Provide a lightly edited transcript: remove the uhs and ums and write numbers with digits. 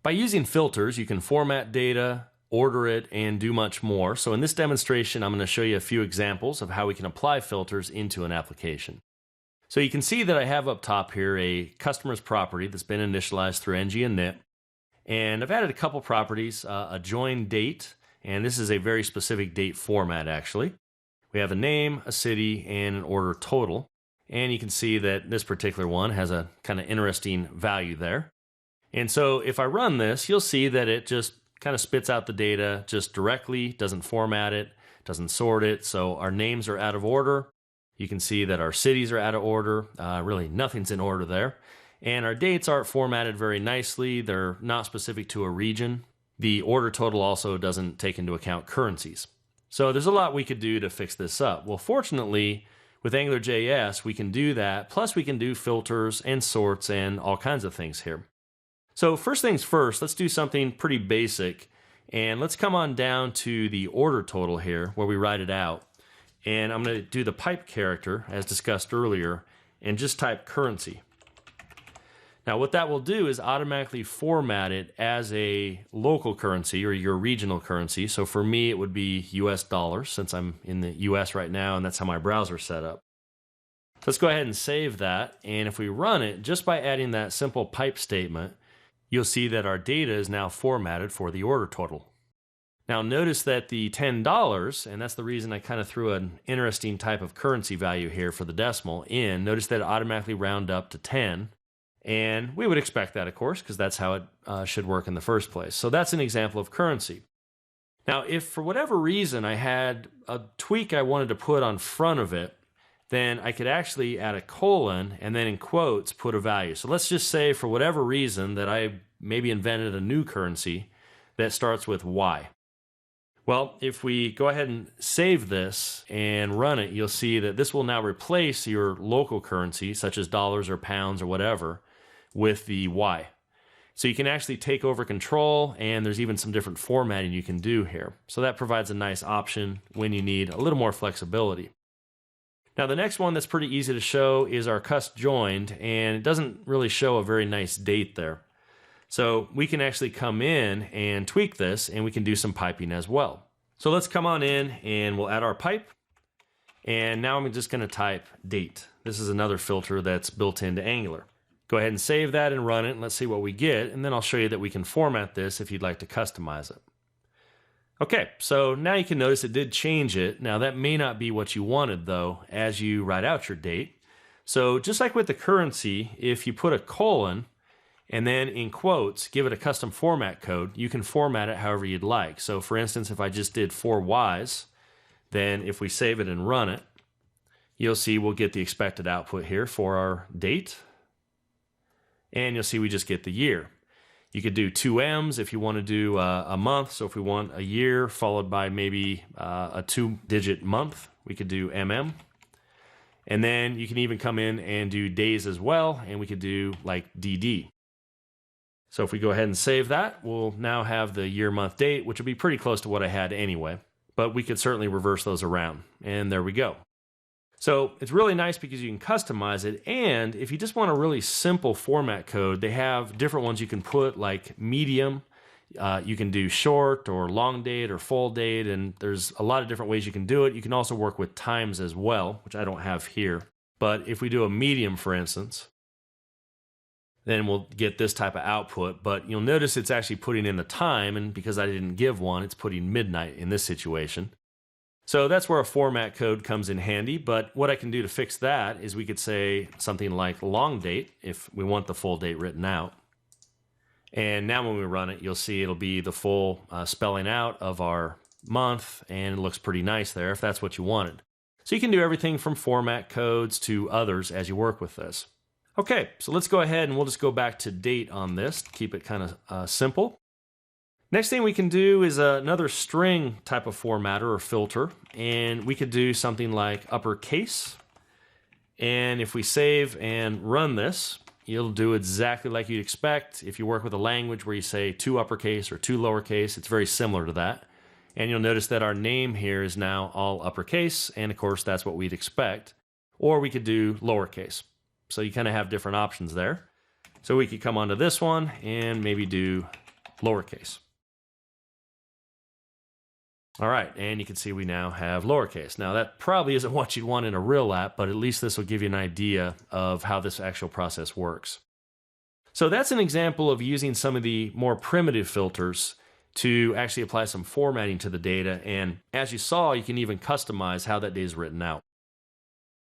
By using filters, you can format data, order it, and do much more. So in this demonstration, I'm going to show you a few examples of how we can apply filters into an application. So you can see that I have up top here a customer's property that's been initialized through ng init. And I've added a couple properties, a join date, and this is a very specific date format actually. We have a name, a city, and an order total. And you can see that this particular one has a kind of interesting value there. And so if I run this, you'll see that it just kind of spits out the data just directly, doesn't format it, doesn't sort it. So our names are out of order. You can see that our cities are out of order. Really nothing's in order there. And our dates aren't formatted very nicely. They're not specific to a region. The order total also doesn't take into account currencies. So there's a lot we could do to fix this up. Well, fortunately, with AngularJS, we can do that. Plus we can do filters and sorts and all kinds of things here. So first things first, let's do something pretty basic. And let's come on down to the order total here where we write it out. And I'm going to do the pipe character as discussed earlier and just type currency. Now what that will do is automatically format it as a local currency or your regional currency. So for me it would be US dollars since I'm in the US right now and that's how my browser is set up. Let's go ahead and save that, and if we run it just by adding that simple pipe statement, you'll see that our data is now formatted for the order total. Now notice that the $10, and that's the reason I kind of threw an interesting type of currency value here for the decimal in, notice that it automatically round up to 10. And we would expect that, of course, because that's how it should work in the first place. So that's an example of currency. Now, if for whatever reason I had a tweak I wanted to put on front of it, then I could actually add a colon and then in quotes put a value. So let's just say for whatever reason that I maybe invented a new currency that starts with Y. Well, if we go ahead and save this and run it, you'll see that this will now replace your local currency, such as dollars or pounds or whatever, with the Y. So you can actually take over control, and there's even some different formatting you can do here. So that provides a nice option when you need a little more flexibility. Now the next one that's pretty easy to show is our cust joined, and it doesn't really show a very nice date there. So we can actually come in and tweak this, and we can do some piping as well. So let's come on in and we'll add our pipe. And now I'm just going to type date. This is another filter that's built into Angular. Go ahead and save that and run it, and let's see what we get. And then I'll show you that we can format this if you'd like to customize it. Okay, so now you can notice it did change it. Now that may not be what you wanted though, as you write out your date. So just like with the currency, if you put a colon and then in quotes, give it a custom format code, you can format it however you'd like. So for instance, if I just did 4 Ys, then if we save it and run it, you'll see we'll get the expected output here for our date. And you'll see we just get the year. You could do 2 M's if you want to do a month. So if we want a year followed by maybe a 2-digit month, we could do MM. And then you can even come in and do days as well, and we could do like DD. So if we go ahead and save that, we'll now have the year, month, date, which would be pretty close to what I had anyway. But we could certainly reverse those around. And there we go. So it's really nice because you can customize it, and if you just want a really simple format code, they have different ones you can put like medium, you can do short or long date or full date, and there's a lot of different ways you can do it. You can also work with times as well, which I don't have here. But if we do a medium, for instance, then we'll get this type of output, but you'll notice it's actually putting in the time, and because I didn't give one, it's putting midnight in this situation. So that's where a format code comes in handy, but what I can do to fix that is we could say something like long date if we want the full date written out. And now when we run it, you'll see it'll be the full spelling out of our month, and it looks pretty nice there if that's what you wanted. So you can do everything from format codes to others as you work with this. Okay, so let's go ahead and we'll just go back to date on this to keep it kind of simple. Next thing we can do is another string type of formatter or filter, and we could do something like uppercase. And if we save and run this, you'll do exactly like you'd expect. If you work with a language where you say 2 uppercase or 2 lowercase, it's very similar to that. And you'll notice that our name here is now all uppercase, and of course that's what we'd expect. Or we could do lowercase. So you kind of have different options there. So we could come onto this one and maybe do lowercase. All right, and you can see we now have lowercase. Now that probably isn't what you'd want in a real app, but at least this will give you an idea of how this actual process works. So that's an example of using some of the more primitive filters to actually apply some formatting to the data. And as you saw, you can even customize how that data is written out.